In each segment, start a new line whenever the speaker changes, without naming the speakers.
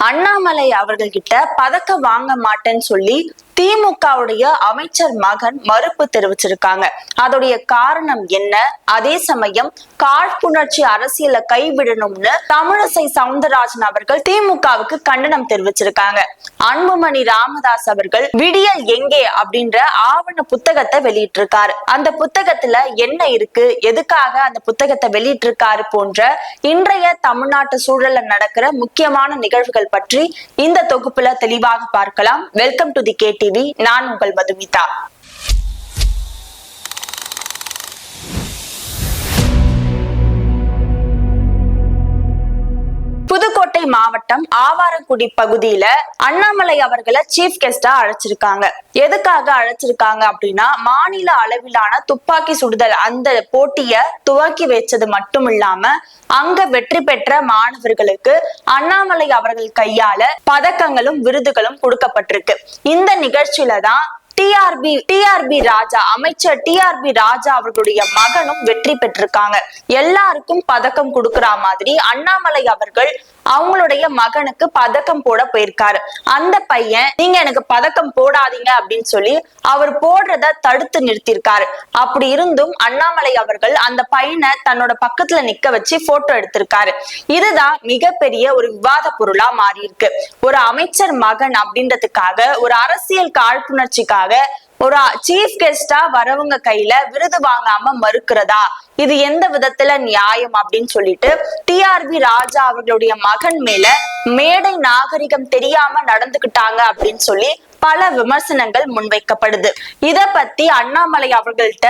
அண்ணாமலை அவர்கள்கிட்ட பதக்கம் வாங்க மாட்டேன்னு சொல்லி திமுகவுடைய அமைச்சர் மகன் மறுப்பு தெரிவிச்சிருக்காங்க. அதோடைய காரணம் என்ன? அதே சமயம் காழ்ப்புணர்ச்சி அரசியலை கைவிடணும்னு தமிழிசை சவுந்தரராஜன் அவர்கள் திமுகவுக்கு கண்டனம் தெரிவிச்சிருக்காங்க. அன்புமணி ராமதாஸ் அவர்கள் விடியல் எங்கே அப்படின்ற ஆவண புத்தகத்தை வெளியிட்டிருக்காரு. அந்த புத்தகத்துல என்ன இருக்கு, எதுக்காக அந்த புத்தகத்தை வெளியிட்டிருக்காரு போன்ற இன்றைய தமிழ்நாட்டு சூழல்ல நடக்கிற முக்கியமான நிகழ்வுகள் பற்றி இந்த தொகுப்புல தெளிவாக பார்க்கலாம். Welcome to the KTV. நான் உங்கள் மதுமிதா. புதுக்கோட்டை மாவட்டம் ஆவாரக்குடி பகுதியில அண்ணாமலை அவர்களை சீஃப் கெஸ்டா அழைச்சிருக்காங்க. எதுக்காக அழைச்சிருக்காங்க அப்படின்னா, மாநில அளவிலான துப்பாக்கி சுடுதல் அந்த போட்டிய துவக்கி வச்சது மட்டும் இல்லாம அங்க வெற்றி பெற்ற மாணவர்களுக்கு அண்ணாமலை அவர்கள் கையால பதக்கங்களும் விருதுகளும் கொடுக்கப்பட்டிருக்கு. இந்த நிகழ்ச்சியில தான் டிஆர்பி ராஜா, அமைச்சர் டிஆர்பி ராஜா அவர்களுடைய மகனும் வெற்றி பெற்றிருக்காங்க. எல்லாருக்கும் பதக்கம் கொடுக்கிற மாதிரி அண்ணாமலை அவர்கள் அவங்களுடைய மகனுக்கு பதக்கம் போட போயிருக்காரு. அந்த பையன், நீங்க எனக்கு பதக்கம் போடாதீங்க அப்படின்னு சொல்லி அவர் போடுறத தடுத்து நிறுத்திருக்காரு. அப்படி இருந்தும் அண்ணாமலை அவர்கள் அந்த பையனை தன்னோட பக்கத்துல நிக்க வச்சு போட்டோ எடுத்திருக்காரு. இதுதான் மிகப்பெரிய ஒரு விவாத பொருளா மாறி இருக்கு. ஒரு அமைச்சர் மகன் அப்படின்றதுக்காக, ஒரு அரசியல் காழ்ப்புணர்ச்சிக்காக ஒரு சீஃப் கெஸ்டா வரவங்க கையில விருது வாங்காம மறுக்கிறதா, இது எந்த விதத்துல நியாயம் அப்படின்னு சொல்லிட்டு டிஆர்பி ராஜா அவர்களுடைய மகன் மேல மேடை நாகரிகம் தெரியாம நடந்துகிட்டாங்க அப்படின்னு சொல்லி பல விமர்சனங்கள் முன்வைக்கப்படுது. இத பத்தி அண்ணாமலை அவர்கள்ட்ட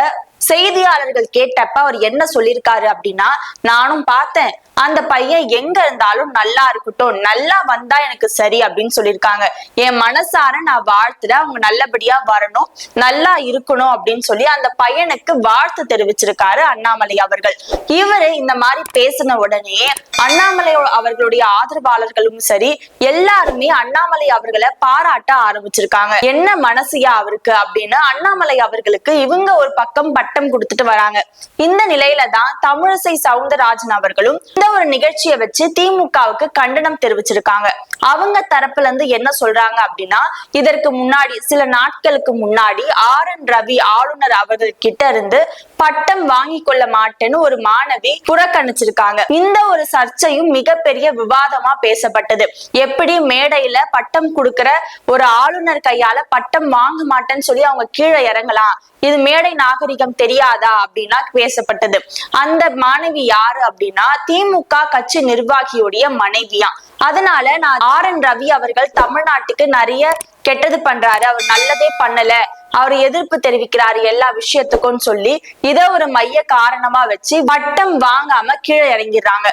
செய்தியாளர்கள் கேட்டப்ப அவர் என்ன சொல்லியிருக்காரு அப்படின்னா, நானும் பார்த்தேன், அந்த பையன் எங்க இருந்தாலும் நல்லா இருக்கட்டும், நல்லா வந்தா எனக்கு சரி அப்படின்னு சொல்லியிருக்காங்க. என் மனசார நான் வாழ்த்துறேன், அவங்க நல்லபடியா வரணும், நல்லா இருக்கணும் அப்படின்னு சொல்லி அந்த பையனுக்கு வாழ்த்து தெரிவிச்சிருக்காரு அண்ணாமலை அவர்கள். இவரு இந்த மாதிரி பேசின உடனே அண்ணாமலை அவர்களுடைய ஆதரவாளர்களும் சரி, எல்லாருமே அண்ணாமலை அவர்களை பாராட்ட ஆரம்பிச்சிருக்காங்க. என்ன மனசியா அவருக்கு அப்படின்னு அண்ணாமலை அவர்களுக்கு இவங்க ஒரு பக்கம் பட்டம் கொடுத்துட்டு வராங்க. இந்த நிலையில தான் தமிழிசை சவுந்தரராஜன் அவர்களும் இந்த ஒரு நிகழ்ச்சியை வச்சு திமுகவுக்கு கண்டனம் தெரிவிச்சிருக்காங்க. அவங்க தரப்புல இருந்து என்ன சொல்றாங்க அப்படின்னா, இதற்கு முன்னாடி சில நாட்களுக்கு முன்னாடி RN ரவி ஆளுநர் அவர்கள் கிட்ட இருந்து பட்டம் வாங்கி கொள்ள மாட்டேன்னு ஒரு மாணவி புறக்கணிச்சிருக்காங்க. இந்த ஒரு சர்ச்சையும் மிகப்பெரிய விவாதமா பேசப்பட்டது. எப்படி மேடையில பட்டம் கொடுக்கிற ஒரு ஆளுநர் கையால பட்டம் வாங்க மாட்டேன்னு சொல்லி அவங்க கீழே இறங்கலாம், இது மேடை நாகரிகம் தெரியாதா அப்படின்னா பேசப்பட்டது. அந்த மாணவி யாரு அப்படின்னா, திமுக கட்சி நிர்வாகியுடைய மனைவியா. அதனால நான் RN ரவி அவர்கள் தமிழ்நாட்டுக்கு நிறைய கெட்டது பண்றாரு, அவர் நல்லதே பண்ணல, அவர் எதிர்ப்பு தெரிவிக்கிறாரு எல்லா விஷயத்துக்கும் சொல்லி இத ஒரு மைய காரணமா வச்சு பட்டம் வாங்காம கீழே இறங்கிடுறாங்க.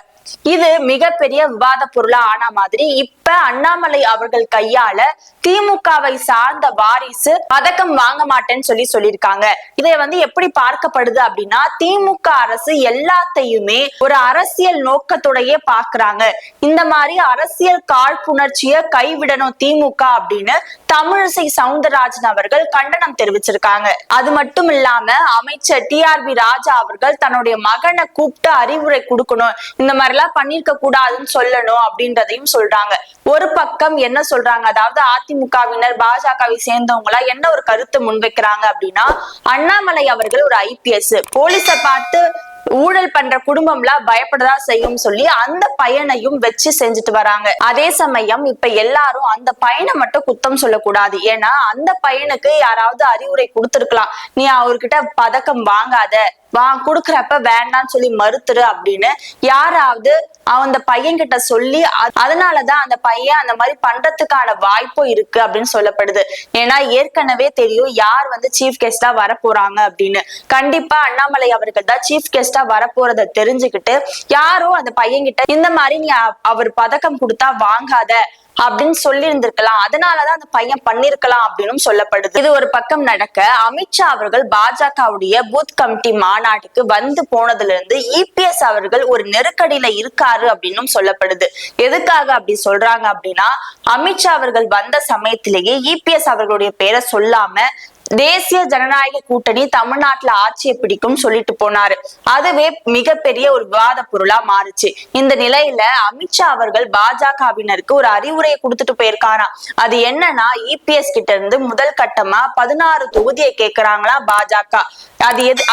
இது மிகப்பெரிய விவாத பொருளா ஆன மாதிரி இப்ப அண்ணாமலை அவர்கள் கையால திமுகவை சார்ந்த வாரிசு பதக்கம் வாங்க மாட்டேன்னு சொல்லியிருக்காங்க. இதை எப்படி பார்க்கப்படுது அப்படின்னா, திமுக அரசு எல்லாத்தையுமே ஒரு அரசியல் நோக்கத்தோடயே பாக்குறாங்க. இந்த மாதிரி அரசியல் காழ்ப்புணர்ச்சிய கைவிடணும் திமுக அப்படின்னு தமிழிசை சவுந்தரராஜன் அவர்கள் கண்டனம் தெரிவிச்சிருக்காங்க. அது மட்டும் இல்லாம அமைச்சர் டிஆர்பி ராஜா அவர்கள் தன்னுடைய மகனை கூப்பிட்டு அறிவுரை கொடுக்கணும், இந்த மாதிரி எல்லாம் பண்ணிருக்க கூடாதுன்னு சொல்லணும் அப்படின்றதையும் சொல்றாங்க. ஒரு பக்கம் என்ன சொல்றாங்க, அதாவது அதிமுகவினர் பாஜகவை சேர்ந்தவங்களா என்ன ஒரு கருத்து முன்வைக்கிறாங்க அப்படின்னா, அண்ணாமலை அவர்கள் ஒரு IPS, போலீஸை பார்த்து ஊழல் பண்ற குடும்பம்லாம் பயப்படதா செய்யும் சொல்லி அந்த பையனையும் வச்சு செஞ்சுட்டு வராங்க. அதே சமயம் இப்ப எல்லாரும் அந்த பையனை மட்டும் குத்தம் சொல்லக்கூடாது. ஏன்னா அந்த பையனுக்கு யாராவது அறிவுரை கொடுத்திருக்கலாம், நீ அவர்கிட்ட பதக்கம் வாங்காத, கொடுக்கறப்ப வேண்டான்னு சொல்லி மறுத்துரு அப்படின்னு யாராவது அந்த பையன் கிட்ட சொல்லி, அதனாலதான் அந்த பையன் அந்த மாதிரி பண்றதுக்கான வாய்ப்பும் இருக்கு அப்படின்னு சொல்லப்படுது. ஏன்னா ஏற்கனவே தெரியும் யார் சீஃப் கெஸ்டா வர போறாங்க அப்படின்னு. கண்டிப்பா அண்ணாமலை அவர்கள் தான் சீஃப் கெஸ்டா வரப்போறத தெரிஞ்சுக்கிட்டு யாரும் அந்த பையன் கிட்ட இந்த மாதிரி நீ அவர் பதக்கம் கொடுத்தா வாங்காத அப்படின்னு சொல்லி இருந்திருக்கலாம், அதனாலதான் அந்த பையன் பண்ணிருக்கலாம் அப்படின்னு சொல்லப்படுது. இது ஒரு பக்கம் நடக்க, அமித்ஷா அவர்கள் பாஜகவுடைய பூத் கமிட்டி மாநாட்டுக்கு போனதுல இருந்து EPS அவர்கள் ஒரு நெருக்கடியில இருக்காரு அப்படின்னு சொல்லப்படுது. எதுக்காக அப்படி சொல்றாங்க அப்படின்னா, அமித்ஷா அவர்கள் வந்த சமயத்திலேயே EPS அவர்களுடைய பேரை சொல்லாம தேசிய ஜனநாயக கூட்டணி தமிழ்நாட்டுல ஆட்சியை பிடிக்கும் சொல்லிட்டு போனாரு. அதுவே மிகப்பெரிய ஒரு விவாத பொருளா மாறுச்சு. இந்த நிலையில அமித்ஷா அவர்கள் பாஜகவினருக்கு ஒரு அறிவுரையை கொடுத்துட்டு போயிருக்காராம். அது என்னன்னா, இபிஎஸ் கிட்ட இருந்து முதல் கட்டமா 16 தொகுதியை கேக்குறாங்களா பாஜக.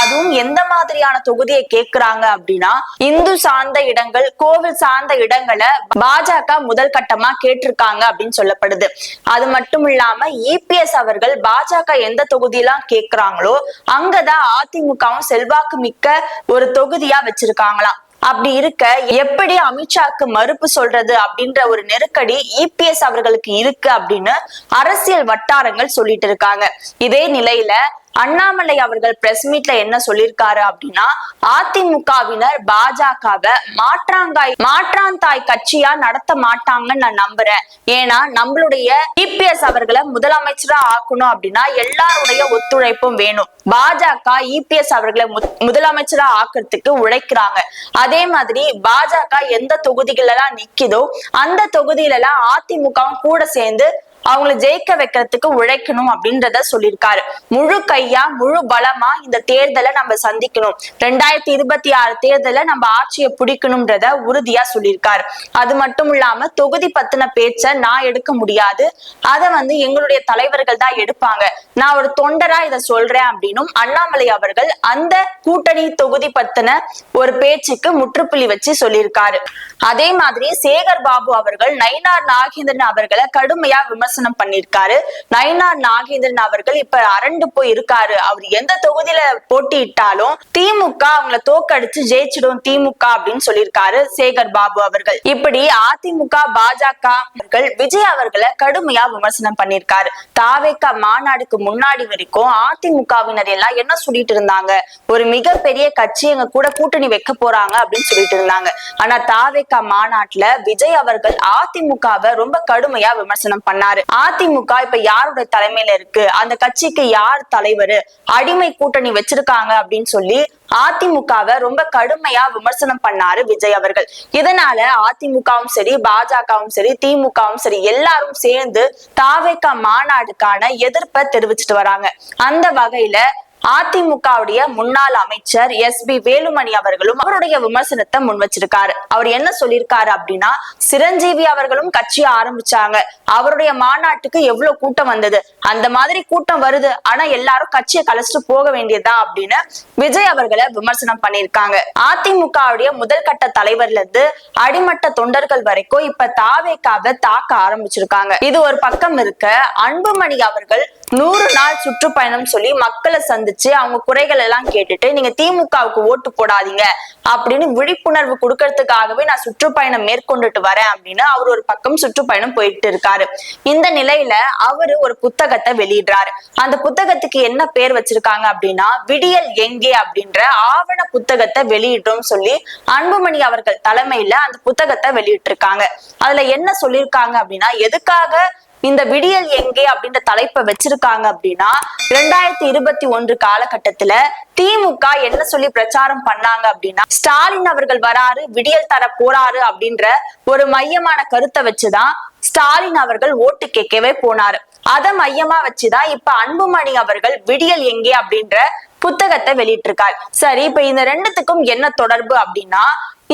அதுவும் எந்த மாதிரியான தொகுதியை கேக்குறாங்க அப்படின்னா, இந்து சார்ந்த இடங்கள், கோவில் சார்ந்த இடங்களை பாஜக முதல் கட்டமா கேட்டிருக்காங்க அப்படின்னு சொல்லப்படுது. அது மட்டும் இல்லாம இபிஎஸ் அவர்கள் பாஜக எந்த தொகுதியெல்லாம் கேக்குறாங்களோ அங்கதான் அதிமுகவும் செல்வாக்கு மிக்க ஒரு தொகுதியா வச்சிருக்காங்களாம். அப்படி இருக்க எப்படி அமித்ஷாக்கு மறுப்பு சொல்றது அப்படின்ற ஒரு நெருக்கடி இபிஎஸ் அவர்களுக்கு இருக்கு அப்படின்னு அரசியல் வட்டாரங்கள் சொல்லிட்டு இருக்காங்க. இதே நிலையில அண்ணாமலை அவர்கள் பிரஸ் மீட்ல என்ன சொல்லியிருக்காரு அப்படின்னா, அதிமுகவினர் பாஜகவை மாற்றாந்தாய் கட்சியா நடத்த மாட்டாங்கன்னு நான் நம்புறேன். ஏன்னா நம்மளுடைய இபிஎஸ் அவர்களை முதலமைச்சரா ஆக்கணும் அப்படின்னா எல்லாருடைய ஒத்துழைப்பும் வேணும். பாஜக இபிஎஸ் அவர்களை முதலமைச்சரா ஆக்குறதுக்கு உழைக்கிறாங்க. அதே மாதிரி பாஜக எந்த தொகுதிகள் எல்லாம் நிக்குதோ அந்த தொகுதியில எல்லாம் அதிமுகவும் கூட சேர்ந்து அவங்களை ஜெயிக்க வைக்கிறதுக்கு உழைக்கணும் அப்படின்றத சொல்லியிருக்காரு. முழு கையா முழு பலமா இந்த தேர்தலை நம்ம சந்திக்கணும். 2026 தேர்தலை நம்ம ஆட்சியை பிடிக்கணும்ன்றத உறுதியா சொல்லியிருக்காரு. அது மட்டும் இல்லாம தொகுதி பத்தின பேச்ச நான் எடுக்க முடியாது, அத எங்களுடைய தலைவர்கள் தான் எடுப்பாங்க. நான் ஒரு தொண்டரா இதை சொல்றேன் அப்படின்னும் அண்ணாமலை அவர்கள் அந்த கூட்டணி தொகுதி பத்தின ஒரு பேச்சுக்கு முற்றுப்புள்ளி வச்சு சொல்லியிருக்காரு. அதே மாதிரி சேகர் பாபு அவர்கள் நயினார் நாகேந்திரன் அவர்களை கடுமையா விமர்சனம் பண்ணிருக்காரு. நயினார் நாகேந்திரன் அவர்கள் இப்ப அரண்டு போய் இருக்காரு. அவர் எந்த தொகுதியில போட்டியிட்டாலும் திமுக அவங்கள தோக்கடிச்சு ஜெயிச்சிடும் திமுக அப்படின்னு சொல்லியிருக்காரு சேகர் பாபு அவர்கள். இப்படி அதிமுக பாஜக அவர்கள் விஜய் அவர்களை கடுமையா விமர்சனம் பண்ணிருக்காரு. தாவேகா மாநாடுக்கு முன்னாடி வரைக்கும் அதிமுகவினர் எல்லாம் என்ன சொல்லிட்டு இருந்தாங்க, ஒரு மிகப்பெரிய கட்சி எங்க கூட கூட்டணி வைக்க போறாங்க அப்படின்னு சொல்லிட்டு இருந்தாங்க. ஆனா தாவேகா மாநாட்டுல விஜய் அவர்கள் அதிமுகவை ரொம்ப கடுமையா விமர்சனம் பண்ணாரு. அதிமுக இப்ப யாருடைய தலைமையில இருக்கு, அந்த கட்சிக்கு யார் தலைவர், அடிமை கூட்டணி வச்சிருக்காங்க அப்படின்னு சொல்லி அதிமுகவை ரொம்ப கடுமையா விமர்சனம் பண்ணாரு விஜய் அவர்கள். இதனால அதிமுகவும் சரி பாஜகவும் சரி திமுகவும் சரி எல்லாரும் சேர்ந்து தாவேகா மாநாடுக்கான எதிர்ப்பை தெரிவிச்சுட்டு வராங்க. அந்த வகையில அதிமுகவுடைய முன்னாள் அமைச்சர் எஸ்பி வேலுமணி அவர்களும் அவருடைய விமர்சனத்தை முன் வச்சிருக்காரு. அவர் என்ன சொல்லியிருக்காரு அப்படின்னா, சிரஞ்சீவி அவர்களும் கட்சியை ஆரம்பிச்சாங்க, அவருடைய மாநாட்டுக்கு எவ்வளவு கூட்டம் வந்தது, அந்த மாதிரி கூட்டம் வருது, ஆனா எல்லாரும் கட்சியை கலைச்சிட்டு போக வேண்டியதா அப்படின்னு விஜய் அவர்களை விமர்சனம் பண்ணியிருக்காங்க. அதிமுகவுடைய முதல் கட்ட தலைவர்ல இருந்து அடிமட்ட தொண்டர்கள் வரைக்கும் இப்ப தாவேகாவை தாக்க ஆரம்பிச்சிருக்காங்க. இது ஒரு பக்கம் இருக்க, அன்புமணி அவர்கள் 100 நாள் சுற்றுப்பயணம் சொல்லி மக்களை சந்திச்சு அவங்க குறைகள் எல்லாம் கேட்டுட்டு நீங்க திமுகவுக்கு ஓட்டு போடாதீங்க அப்படின்னு விழிப்புணர்வு கொடுக்கறதுக்காகவே நான் சுற்றுப்பயணம் மேற்கொண்டுட்டு வரேன் அப்படின்னு அவர் ஒரு பக்கம் சுற்றுப்பயணம் போயிட்டு இருக்காரு. இந்த நிலையில அவரு ஒரு புத்தகத்தை வெளியிடுறாரு. அந்த புத்தகத்துக்கு என்ன பேர் வச்சிருக்காங்க அப்படின்னா, விடியல் எங்கே அப்படின்ற ஆவண புத்தகத்தை வெளியிடுறோம் சொல்லி அன்புமணி அவர்கள் தலைமையில அந்த புத்தகத்தை வெளியிட்டு இருக்காங்க. அதுல என்ன சொல்லியிருக்காங்க அப்படின்னா, எதுக்காக இந்த விடியல் எங்கே அப்படின்ற தலைப்பை வச்சிருக்காங்க அப்படின்னா, 2021 காலகட்டத்துல திமுக என்ன சொல்லி பிரச்சாரம் பண்ணாங்க அப்படின்னா, ஸ்டாலின் அவர்கள் வராரு, விடியல் தர போறாரு அப்படின்ற ஒரு மையமான கருத்தை வச்சுதான் ஸ்டாலின் அவர்கள் ஓட்டு கேட்கவே போனாரு. அதை மையமா வச்சுதான் இப்ப அன்புமணி அவர்கள் விடியல் எங்கே அப்படின்ற புத்தகத்தை வெளியிட்டிருக்காரு. சரி, இப்ப இந்த ரெண்டுத்துக்கும் என்ன தொடர்பு அப்படின்னா,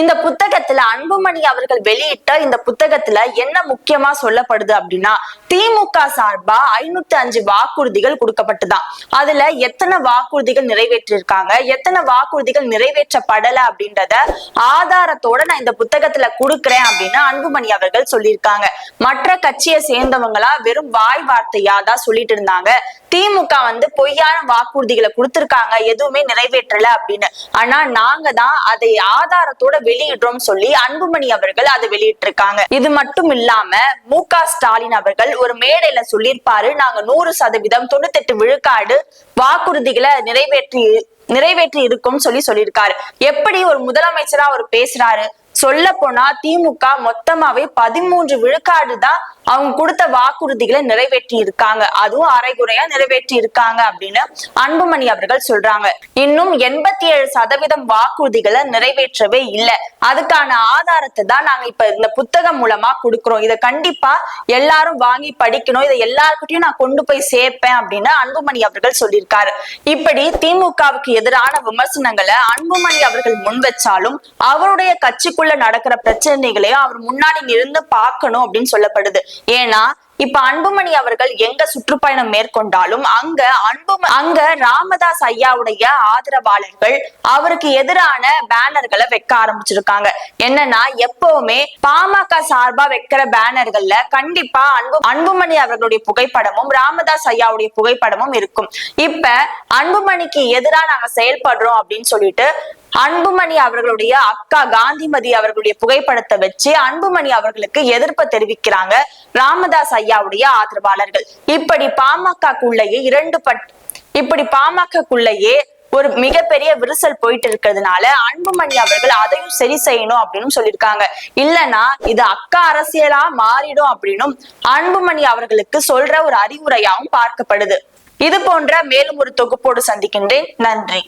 இந்த புத்தகத்துல அன்புமணி அவர்கள் வெளியிட்ட இந்த புத்தகத்துல என்ன முக்கியமா சொல்லப்படுது அப்படின்னா, திமுக சார்பா 505 வாக்குறுதிகள் கொடுக்கப்பட்டுதான். அதுல எத்தனை வாக்குறுதிகள் நிறைவேற்றிருக்காங்க, எத்தனை வாக்குறுதிகள் நிறைவேற்றப்படல அப்படின்றத ஆதாரத்தோட நான் இந்த புத்தகத்துல கொடுக்கிறேன் அப்படின்னு அன்புமணி அவர்கள் சொல்லியிருக்காங்க. மற்ற கட்சியை சேர்ந்தவங்களா வெறும் வாய் வார்த்தையா தான் சொல்லிட்டு இருந்தாங்க, திமுக பொய்யான வாக்குறுதிகளை கொடுத்திருக்காங்க, எதுவுமே நிறைவேற்றல அப்படின்னு. ஆனா நாங்க தான் அதை ஆதாரத்தோட வெளியிடுறோம் சொல்லி அன்புமணி அவர்கள் அதை வெளியிட்டிருக்காங்க. இது மட்டும் இல்லாம மு.க. ஸ்டாலின் அவர்கள் ஒரு மேடையில சொல்லியிருப்பாரு, நாங்க 100% 98 விழுக்காடு வாக்குறுதிகளை நிறைவேற்றி இருக்கும் சொல்லியிருக்காரு. எப்படி ஒரு முதலமைச்சரா அவர் பேசுறாரு, சொல்ல போனா திமுக மொத்தமாவே 13 விழுக்காடு தான் அவங்க கொடுத்த வாக்குறுதிகளை நிறைவேற்றி இருக்காங்க, அதுவும் அரைகுறையா நிறைவேற்றி இருக்காங்க அப்படின்னு அன்புமணி அவர்கள் சொல்றாங்க. இன்னும் 87% வாக்குறுதிகளை நிறைவேற்றவே இல்லை. அதுக்கான ஆதாரத்தை தான் நாங்க இப்ப இந்த புத்தகம் மூலமா கொடுக்கிறோம். இதை கண்டிப்பா எல்லாரும் வாங்கி படிக்கணும், இதை எல்லாருக்கிட்டையும் நான் கொண்டு போய் சேர்ப்பேன் அப்படின்னு அன்புமணி அவர்கள் சொல்லியிருக்காரு. இப்படி திமுகவுக்கு எதிரான விமர்சனங்களை அன்புமணி அவர்கள் முன் வச்சாலும் அவருடைய கட்சிக்குள்ள நடக்கிற பிரச்சனைகளையும் அவர் முன்னாடி இருந்து பார்க்கணும் அப்படின்னு சொல்லப்படுது. ஏன்னா இப்ப அன்புமணி அவர்கள் எங்க சுற்றுப்பயணம் மேற்கொண்டாலும் அங்க ராமதாஸ் ஐயாவுடைய ஆதரவாளர்கள் அவருக்கு எதிரான பேனர்களை வைக்க ஆரம்பிச்சிருக்காங்க. என்னன்னா எப்பவுமே பாமக சார்பா வைக்கிற பேனர்கள்ல கண்டிப்பா அன்புமணி அவர்களுடைய புகைப்படமும் ராமதாஸ் ஐயாவுடைய புகைப்படமும் இருக்கும். இப்ப அன்புமணிக்கு எதிரா நாங்க செயல்படுறோம் அப்படின்னு சொல்லிட்டு அன்புமணி அவர்களுடைய அக்கா காந்திமதி அவர்களுடைய புகைப்படத்தை வச்சு அன்புமணி அவர்களுக்கு எதிர்ப்பு தெரிவிக்கிறாங்க ராமதாஸ் ஐயாவுடைய ஆதரவாளர்கள். இப்படி பாமகக்குள்ளேயே ஒரு மிகப்பெரிய விரிசல் போயிட்டு இருக்கிறதுனால அன்புமணி அவர்கள் அதையும் சரி செய்யணும் அப்படின்னு சொல்லியிருக்காங்க. இல்லைன்னா இது அக்கா அரசியலா மாறிடும் அப்படின்னும் அன்புமணி அவர்களுக்கு சொல்ற ஒரு அறிவுரையாவும் பார்க்கப்படுது. இது போன்ற மேலும் ஒரு தொகுப்போடு சந்திக்கின்றேன். நன்றி.